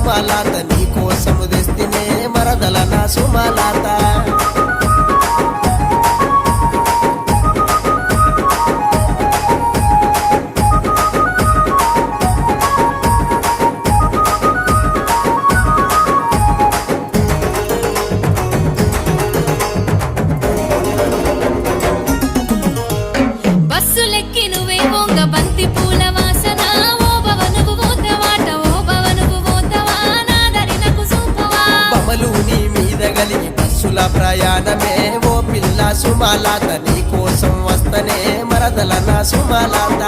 సుమలాత నీ కోసము తెస్తినే మరదల నా సుమలాత బస్సులెక్కి నువ్వే వంగ బంతి పూల వాసన ఓ భవనుకు పోతవాట ఓ భవనుకు పోతవా నా దరి నాకు చూపవా బమలు నీ మీద గలిగి బస్సుల ప్రయాణమే ఓ పిల్ల సుమలాత నీ కోసం వస్తనే మరదల నా సుమలాత